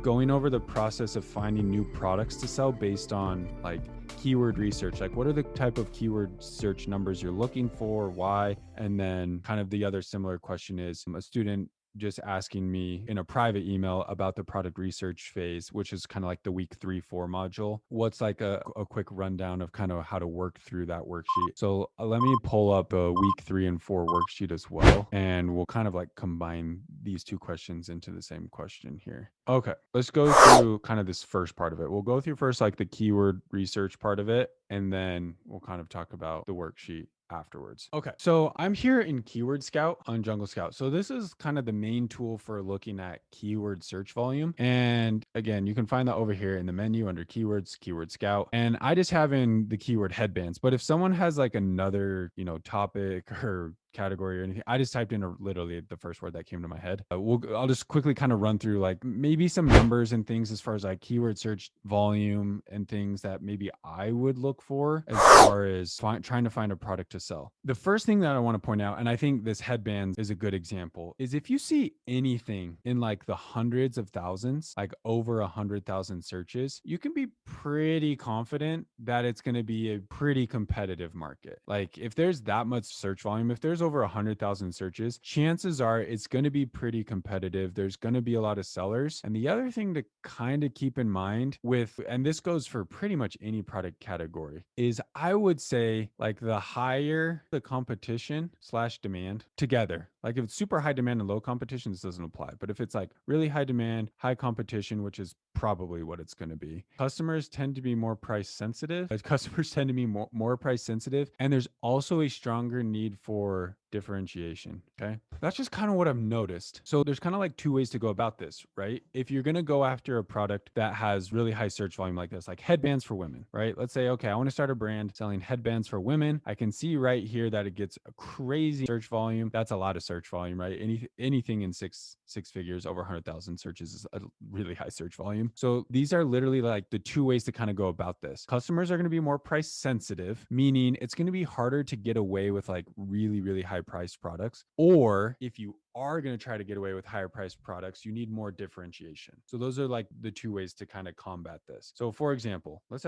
going over the process of finding new products to sell based on like keyword research. Like, what are the type of keyword search numbers you're looking for, why? And then kind of the other similar question is a student just asking me in a private email about the product research phase, which is kind of like the week 3-4 module. What's like a quick rundown of kind of how to work through that worksheet. So let me pull up a week 3 and 4 worksheet as well, and we'll kind of like combine these two questions into the same question here. Okay, let's go through kind of this first part of it. We'll go through first like the keyword research part of it, and then we'll kind of talk about the worksheet afterwards. Okay, so I'm here in Keyword Scout on Jungle Scout. So this is kind of the main tool for looking at keyword search volume. And again, you can find that over here in the menu under keywords, Keyword Scout. And I just have in the keyword headbands. But if someone has like another, topic or category or anything, I just typed in literally the first word that came to my head. I'll just quickly kind of run through like maybe some numbers and things as far as like keyword search volume and things that maybe I would look for as far as trying to find a product to sell. The first thing that I want to point out, and I think this headband is a good example, is if you see anything in like the hundreds of thousands, like over 100,000 searches, you can be pretty confident that it's going to be a pretty competitive market. Like if there's that much search volume, if there's over 100,000 searches, chances are it's going to be pretty competitive. There's going to be a lot of sellers. And the other thing to kind of keep in mind with, and this goes for pretty much any product category, is I would say like the higher the competition slash demand together, like if it's super high demand and low competition, this doesn't apply. But if it's like really high demand, high competition, which is probably what it's going to be, customers tend to be more price sensitive. Customers tend to be more price sensitive. And there's also a stronger need for differentiation. Okay. That's just kind of what I've noticed. So there's kind of like two ways to go about this, right? If you're going to go after a product that has really high search volume like this, like headbands for women, right? Let's say, okay, I want to start a brand selling headbands for women. I can see right here that it gets a crazy search volume. That's a lot of search volume, right? Anything in six figures over 100,000 searches is a really high search volume. So these are literally like the two ways to kind of go about this. Customers are going to be more price sensitive, meaning it's going to be harder to get away with like really, really high priced products. Or if you are going to try to get away with higher priced products, you need more differentiation. So those are like the two ways to kind of combat this. So for example, let's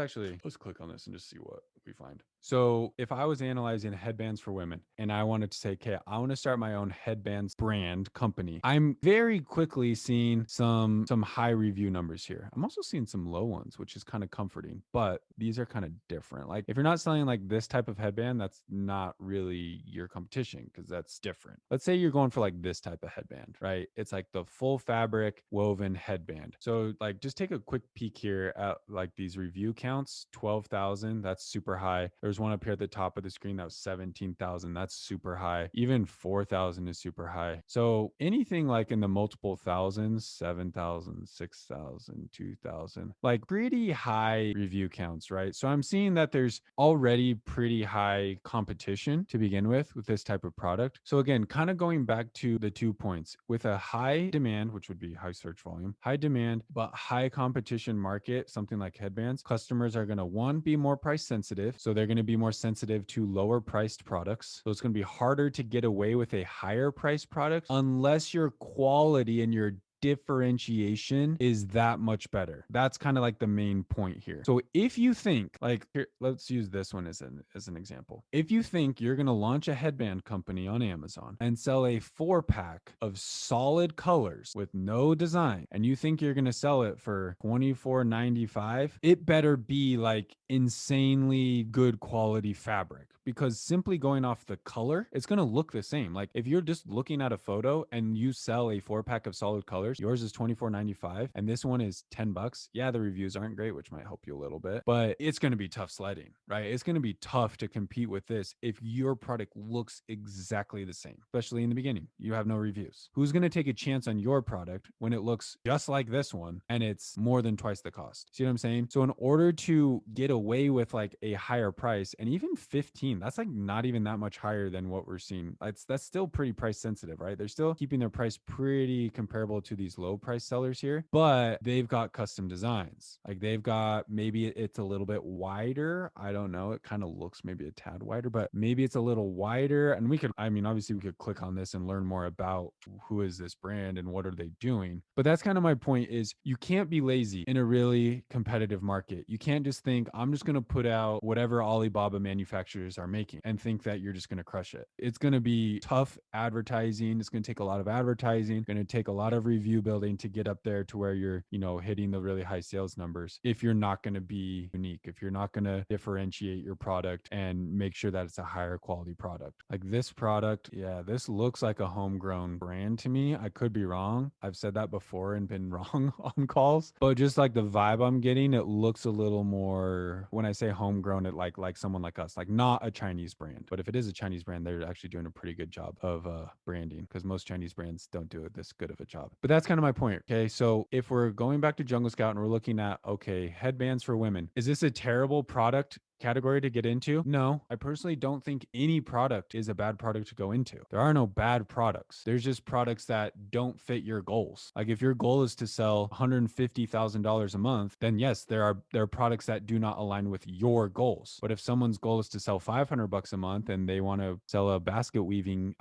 click on this and just see what we find. So if I was analyzing headbands for women and I wanted to say, okay, I want to start my own headbands brand company, I'm very quickly seeing some high review numbers here. I'm also seeing some low ones, which is kind of comforting, but these are kind of different. Like if you're not selling like this type of headband, that's not really your competition because that's different. Let's say you're going for like this type of headband, right? It's like the full fabric woven headband. So like just take a quick peek here at like these review counts. 12,000, that's super high. There's one up here at the top of the screen that was 17,000, that's super high. Even 4,000 is super high. So anything like in the multiple thousands, 7,000, 6,000, 2,000, like pretty high review counts, right? So I'm seeing that there's already pretty high competition to begin with this type of product. So again, kind of going back to the 2 points, with a high demand, which would be high search volume, high demand, but high competition market, something like headbands, customers are going to one, be more price sensitive. So they're going to be more sensitive to lower priced products. So it's going to be harder to get away with a higher priced product unless your quality and your differentiation is that much better. That's kind of like the main point here. So if you think like here, let's use this one as an example. If you think you're going to launch a headband company on Amazon and sell a 4-pack of solid colors with no design, and you think you're going to sell it for $24.95, it better be like insanely good quality fabric, because simply going off the color, it's going to look the same. Like if you're just looking at a photo and you sell a 4-pack of solid colors, yours is $24.95 and this one is $10. Yeah, the reviews aren't great, which might help you a little bit, but it's going to be tough sledding, right? It's going to be tough to compete with this if your product looks exactly the same, especially in the beginning. You have no reviews. Who's going to take a chance on your product when it looks just like this one and it's more than twice the cost? See what I'm saying? So in order to get away with like a higher price, and even 15, 15. That's like not even that much higher than what we're seeing. That's still pretty price sensitive, right? They're still keeping their price pretty comparable to these low price sellers here, but they've got custom designs. Like they've got, maybe it's a little bit wider. I don't know. It kind of looks maybe a tad wider, but maybe it's a little wider. And we could, I mean, obviously we could click on this and learn more about who is this brand and what are they doing. But that's kind of my point, is you can't be lazy in a really competitive market. You can't just think, I'm just going to put out whatever Alibaba manufacturers are making and think that you're just going to crush it. It's going to be tough advertising. It's going to take a lot of advertising, going to take a lot of review building to get up there to where you're, hitting the really high sales numbers. If you're not going to be unique, if you're not going to differentiate your product and make sure that it's a higher quality product. Like this product, yeah, this looks like a homegrown brand to me. I could be wrong. I've said that before and been wrong on calls, but just like the vibe I'm getting, it looks a little more, when I say homegrown, it like someone like us, like not a Chinese brand. But if it is a Chinese brand, they're actually doing a pretty good job of branding, because most Chinese brands don't do this good of a job. But that's kind of my point. Okay. So if we're going back to Jungle Scout and we're looking at, okay, headbands for women, is this a terrible product category to get into? No, I personally don't think any product is a bad product to go into. There are no bad products. There's just products that don't fit your goals. Like if your goal is to sell $150,000 a month, then yes, there are products that do not align with your goals. But if someone's goal is to sell $500 a month and they want to sell a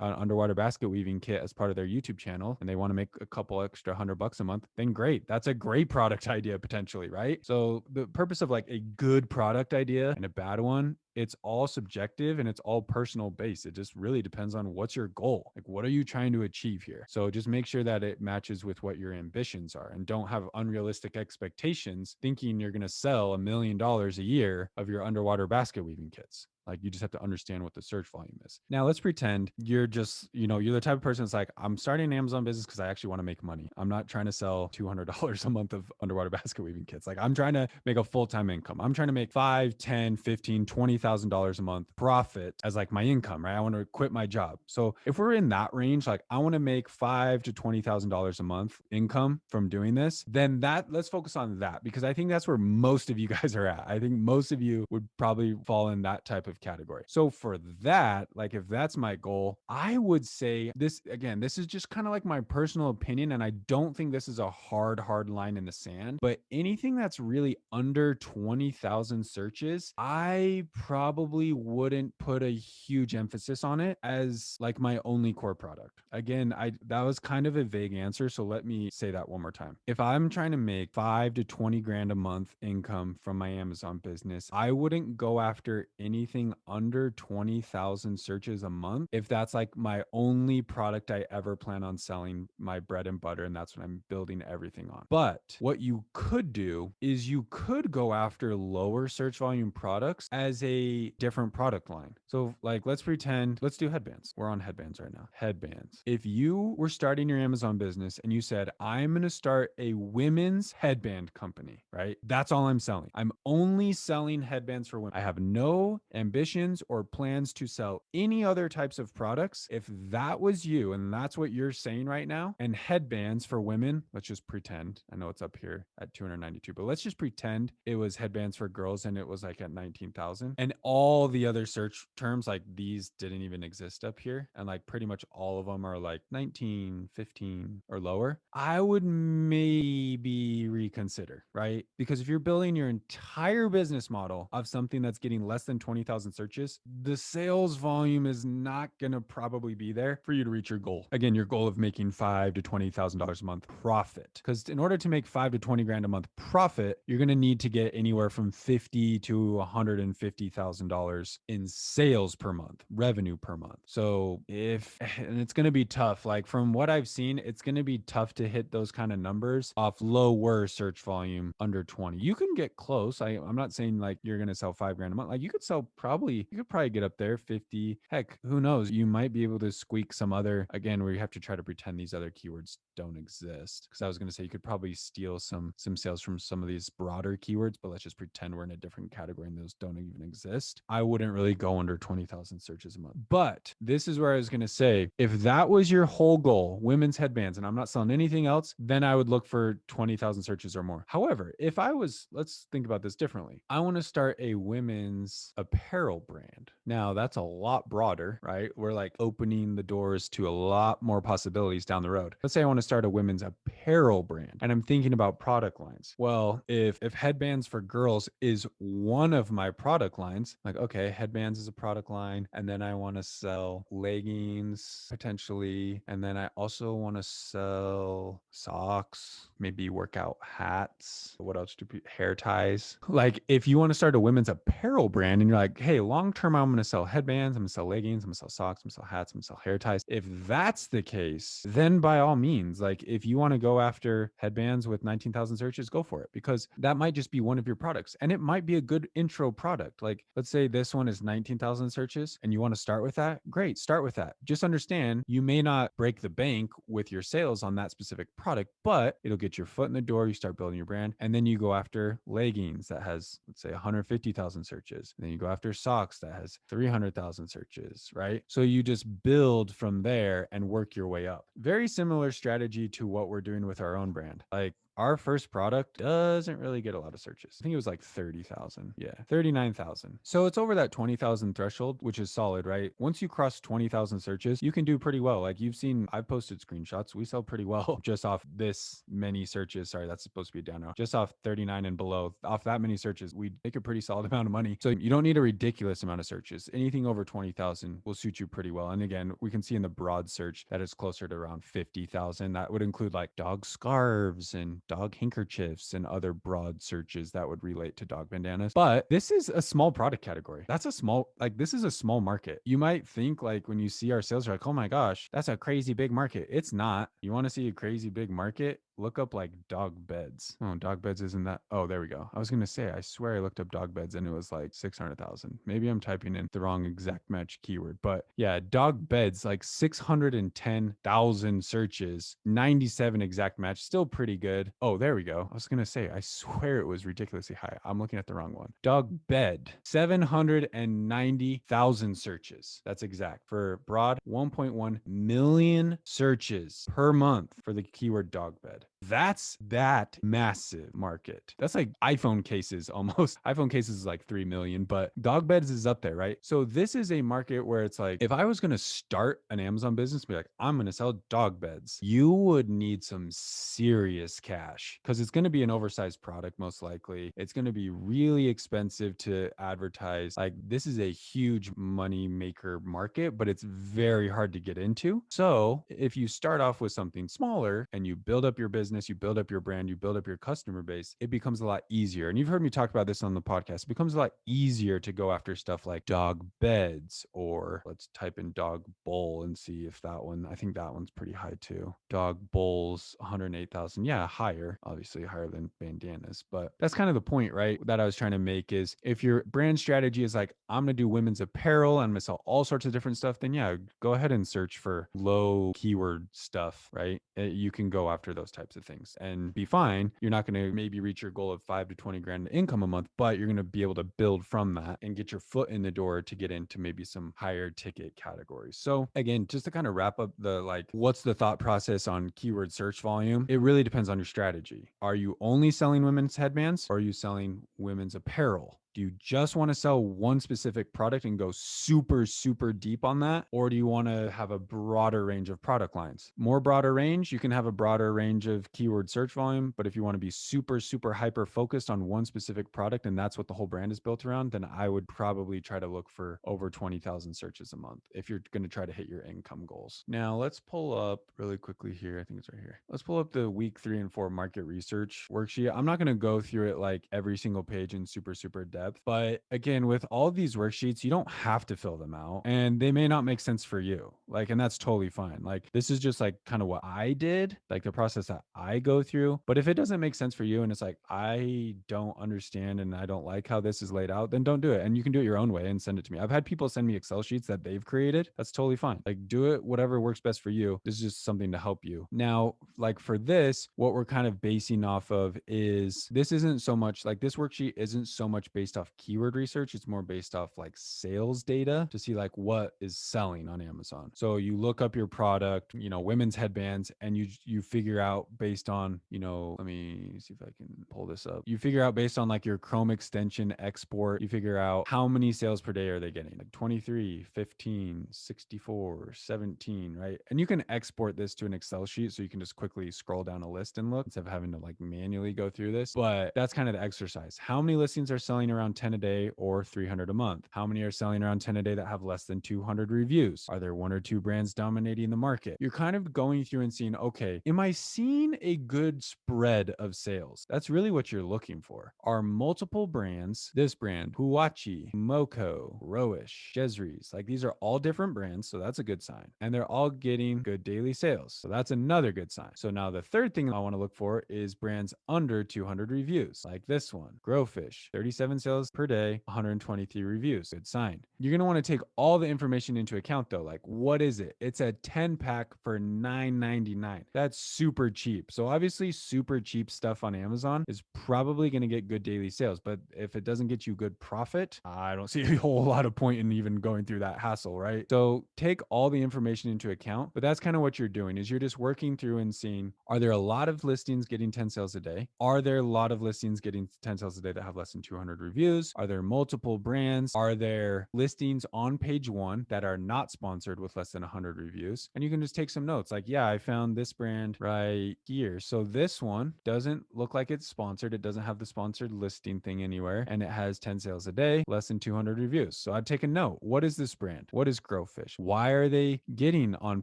underwater basket weaving kit as part of their YouTube channel, and they want to make a couple extra $100 a month, then great. That's a great product idea potentially, right? So the purpose of like a good product idea and a bad one, it's all subjective and it's all personal based. It just really depends on what's your goal. Like, what are you trying to achieve here? So just make sure that it matches with what your ambitions are, and don't have unrealistic expectations thinking you're going to sell $1 million a year of your underwater basket weaving kits. Like you just have to understand what the search volume is. Now let's pretend you're just, you're the type of person that's like, I'm starting an Amazon business because I actually want to make money. I'm not trying to sell $200 a month of underwater basket weaving kits. Like I'm trying to make a full-time income. I'm trying to make 5, 10, 15, $20,000 a month profit as like my income, right? I want to quit my job. So if we're in that range, like I want to make $5,000 to $20,000 a month income from doing this, then let's focus on that, because I think that's where most of you guys are at. I think most of you would probably fall in that type of category. So for that, like if that's my goal, I would say this, again, this is just kind of like my personal opinion, and I don't think this is a hard line in the sand, but anything that's really under 20,000 searches, I probably wouldn't put a huge emphasis on it as like my only core product. Again, that was kind of a vague answer, so let me say that one more time. If I'm trying to make 5 to 20 grand a month income from my Amazon business, I wouldn't go after anything under 20,000 searches a month if that's like my only product I ever plan on selling, my bread and butter, and that's what I'm building everything on. But what you could do is you could go after lower search volume products as a different product line. So like let's do headbands. We're on headbands right now. Headbands. If you were starting your Amazon business and you said, I'm going to start a women's headband company, right? That's all I'm selling. I'm only selling headbands for women. I have no ambitions or plans to sell any other types of products. If that was you and that's what you're saying right now, and headbands for women, let's just pretend, I know it's up here at 292, but let's just pretend it was headbands for girls and it was like at 19,000, and all the other search terms like these didn't even exist up here, and like pretty much all of them are like 19, 15 or lower, I would maybe reconsider, right? Because if you're building your entire business model of something that's getting less than 20,000 searches, the sales volume is not going to probably be there for you to reach your goal. Again, your goal of making $5,000 to $20,000 a month profit. Because in order to make 5 to 20 grand a month profit, you're going to need to get anywhere from $50,000 to $150,000 in sales per month, revenue per month. So and it's going to be tough. Like from what I've seen, it's going to be tough to hit those kind of numbers off lower search volume under 20. You can get close. I'm not saying like you're going to sell 5 grand a month. Like you could probably get up there 50. Heck, who knows? You might be able to squeak some other, again, where you have to try to pretend these other keywords don't exist. Because I was going to say you could probably steal some sales from some of these broader keywords, but let's just pretend we're in a different category and those don't even exist. I wouldn't really go under 20,000 searches a month. But this is where I was going to say, if that was your whole goal, women's headbands, and I'm not selling anything else, then I would look for 20,000 searches or more. However, if I was, let's think about this differently. I want to start a women's apparel brand. Now, that's a lot broader, right? We're like opening the doors to a lot more possibilities down the road. Let's say I want to start a women's apparel brand and I'm thinking about product lines. Well, if headbands for girls is one of my product lines, like, okay, headbands is a product line. And then I want to sell leggings potentially. And then I also want to sell socks, maybe workout hats. What else do hair ties? Like, if you want to start a women's apparel brand and you're like, hey, long term, I'm going to sell headbands, I'm going to sell leggings, I'm going to sell socks, I'm going to sell hats, I'm going to sell hair ties. If that's the case, then by all means, like, if you want to go after headbands with 19,000 searches, go for it, because that might just be one of your products and it might be a good intro product. Like, let's say this one is 19,000 searches and you want to start with that. Great, start with that. Just understand you may not break the bank with your sales on that specific product, but it'll get your foot in the door. You start building your brand, and then you go after leggings that has, let's say, 150,000 searches. And then you go after socks that has 300,000 searches, right? So you just build from there and work your way up. Very similar strategy to what we're doing with our own brand. Like, our first product doesn't really get a lot of searches. I think it was like 30,000. Yeah, 39,000. So it's over that 20,000 threshold, which is solid, right? Once you cross 20,000 searches, you can do pretty well. Like, you've seen, I've posted screenshots. We sell pretty well just off this many searches. Sorry, that's supposed to be a down arrow. Just off 39 and below, off that many searches, we make a pretty solid amount of money. So you don't need a ridiculous amount of searches. Anything over 20,000 will suit you pretty well. And again, we can see in the broad search that it's closer to around 50,000. That would include like dog scarves and dog handkerchiefs and other broad searches that would relate to dog bandanas. But this is a small product category. That's a small, like, this is a small market. You might think, like, when you see our sales, you're like, oh my gosh, that's a crazy big market. It's not. You want to see a crazy big market? Look up like dog beds. Oh, dog beds isn't that. Oh, there we go. I was going to say, I swear I looked up dog beds and it was like 600,000. Maybe I'm typing in the wrong exact match keyword, but yeah, dog beds, like 610,000 searches, 97 exact match, still pretty good. Oh, there we go. I was going to say, I swear it was ridiculously high. I'm looking at the wrong one. Dog bed, 790,000 searches. That's exact. For broad, 1.1 million searches per month for the keyword dog bed. That's that massive market. That's like iPhone cases almost. iPhone cases is like 3 million, but dog beds is up there, right? So this is a market where it's like, if I was going to start an Amazon business, be like, I'm going to sell dog beds, you would need some serious cash because it's going to be an oversized product, most likely. It's going to be really expensive to advertise. Like, this is a huge money maker market, but it's very hard to get into. So if you start off with something smaller and you build up your business, you build up your brand, you build up your customer base, it becomes a lot easier. And you've heard me talk about this on the podcast. It becomes a lot easier to go after stuff like dog beds, or let's type in dog bowl and see if that one, I think that one's pretty high too. Dog bowls, 108,000. Yeah, higher, obviously higher than bandanas. But that's kind of the point, right? That I was trying to make is, if your brand strategy is like, I'm going to do women's apparel and I'm going to sell all sorts of different stuff, then yeah, go ahead and search for low keyword stuff, right? You can go after those types of things and be fine. You're not going to maybe reach your goal of 5 to 20 grand income a month, but you're going to be able to build from that and get your foot in the door to get into maybe some higher ticket categories. So again, just to kind of wrap up the, like, what's the thought process on keyword search volume? It really depends on your strategy. Are you only selling women's headbands, or are you selling women's apparel? Do you just want to sell one specific product and go super, super deep on that? Or do you want to have a broader range of product lines? More broader range, you can have a broader range of keyword search volume. But if you want to be super, super hyper focused on one specific product and that's what the whole brand is built around, then I would probably try to look for over 20,000 searches a month if you're going to try to hit your income goals. Now, let's pull up really quickly here. I think it's right here. Let's pull up the week 3 and 4 market research worksheet. I'm not going to go through it like every single page in super, super depth. depth. But again, with all these worksheets, you don't have to fill them out and they may not make sense for you. Like, and that's totally fine. Like, this is just like kind of what I did, like the process that I go through. But if it doesn't make sense for you and it's like, I don't understand and I don't like how this is laid out, then don't do it. And you can do it your own way and send it to me. I've had people send me Excel sheets that they've created. That's totally fine. Like, do it whatever works best for you. This is just something to help you. Now, like for this, what we're kind of basing off of is this isn't so much like this worksheet isn't so much based off keyword research. It's more based off like sales data to see like what is selling on Amazon. So you look up your product, women's headbands, and you figure out based on, let me see if I can pull this up. You figure out based on like your Chrome extension export, you figure out how many sales per day are they getting? Like 23, 15, 64, 17, right? And you can export this to an Excel sheet so you can just quickly scroll down a list and look instead of having to like manually go through this. But that's kind of the exercise. How many listings are selling around 10 a day or 300 a month? How many are selling around 10 a day that have less than 200 reviews? Are there one or two brands dominating the market? You're kind of going through and seeing, okay, am I seeing a good spread of sales? That's really what you're looking for. Are multiple brands, this brand, Huachi, Moko, Roish, Jezrees, like these are all different brands. So that's a good sign. And they're all getting good daily sales. So that's another good sign. So now the third thing I want to look for is brands under 200 reviews, like this one, Growfish, 37 sales per day, 123 reviews. Good sign. You're going to want to take all the information into account though. Like, what is it? It's a 10 pack for $9.99. That's super cheap. So obviously super cheap stuff on Amazon is probably going to get good daily sales. But if it doesn't get you good profit, I don't see a whole lot of point in even going through that hassle, right? So take all the information into account, but that's kind of what you're doing is you're just working through and seeing, are there a lot of listings getting 10 sales a day? Are there a lot of listings getting 10 sales a day that have less than 200 reviews? Are there multiple brands? Are there listings on page one that are not sponsored with less than 100 reviews? And you can just take some notes like, yeah, I found this brand right here. So this one doesn't look like it's sponsored. It doesn't have the sponsored listing thing anywhere. And it has 10 sales a day, less than 200 reviews. So I'd take a note. What is this brand? What is Growfish? Why are they getting on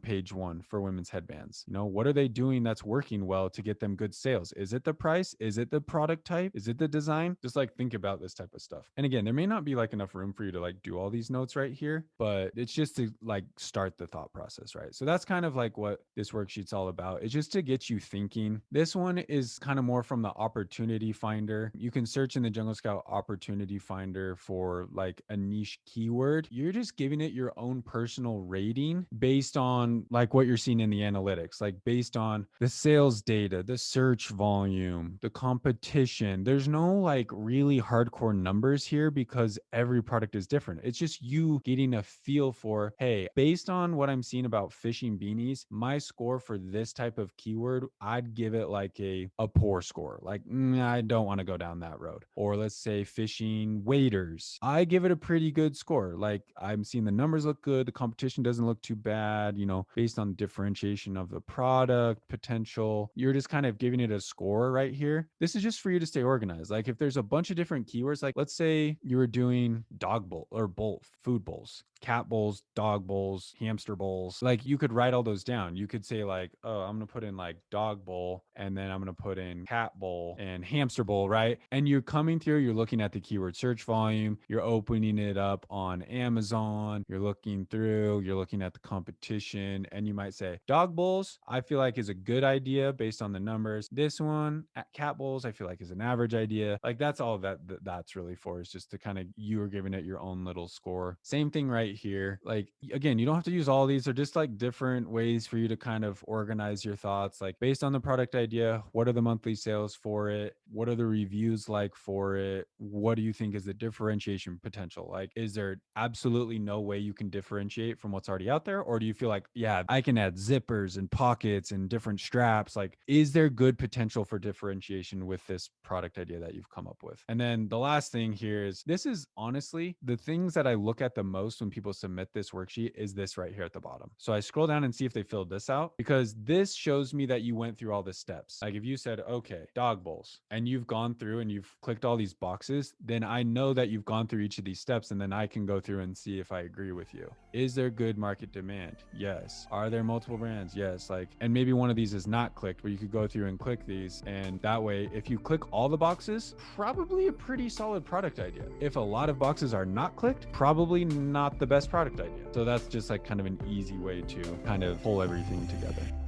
page one for women's headbands? What are they doing that's working well to get them good sales? Is it the price? Is it the product type? Is it the design? Just like think about this type of stuff. And again, there may not be like enough room for you to like do all these notes right here, but it's just to like start the thought process, right? So that's kind of like what this worksheet's all about. It's just to get you thinking. This one is kind of more from the opportunity finder. You can search in the Jungle Scout opportunity finder for like a niche keyword. You're just giving it your own personal rating based on like what you're seeing in the analytics, like based on the sales data, the search volume, the competition. There's no like really hardcore numbers here because every product is different. It's just you getting a feel for, hey, based on what I'm seeing about fishing beanies, my score for this type of keyword, I'd give it like a poor score. Like, I don't want to go down that road. Or let's say fishing waders, I give it a pretty good score. Like I'm seeing the numbers look good. The competition doesn't look too bad, based on differentiation of the product potential. You're just kind of giving it a score right here. This is just for you to stay organized. Like if there's a bunch of different keywords, like let's say you were doing dog bowl or bowl, food bowls, cat bowls, dog bowls, hamster bowls. Like you could write all those down. You could say like, oh, I'm going to put in like dog bowl and then I'm going to put in cat bowl and hamster bowl, right? And you're coming through, you're looking at the keyword search volume, you're opening it up on Amazon, you're looking through, you're looking at the competition, and you might say dog bowls, I feel like is a good idea based on the numbers. This one at cat bowls, I feel like is an average idea. Like that's all that's really for, is just to kind of, you are giving it your own little score. Same thing right here. Like again, you don't have to use all these. They're just like different ways for you to kind of organize your thoughts. Like based on the product idea, what are the monthly sales for it? What are the reviews like for it? What do you think is the differentiation potential? Like, is there absolutely no way you can differentiate from what's already out there? Or do you feel like, yeah, I can add zippers and pockets and different straps? Like, is there good potential for differentiation with this product idea that you've come up with? And then the last thing here is, this is honestly the things that I look at the most when people people submit this worksheet is this right here at the bottom. So I scroll down and see if they filled this out, because this shows me that you went through all the steps. Like if you said, okay, dog bowls, and you've gone through and you've clicked all these boxes, then I know that you've gone through each of these steps, and then I can go through and see if I agree with you. Is there good market demand? Yes. Are there multiple brands? Yes. Like, and maybe one of these is not clicked, but you could go through and click these. And that way, if you click all the boxes, probably a pretty solid product idea. If a lot of boxes are not clicked, probably not the best product idea. So that's just like kind of an easy way to kind of pull everything together.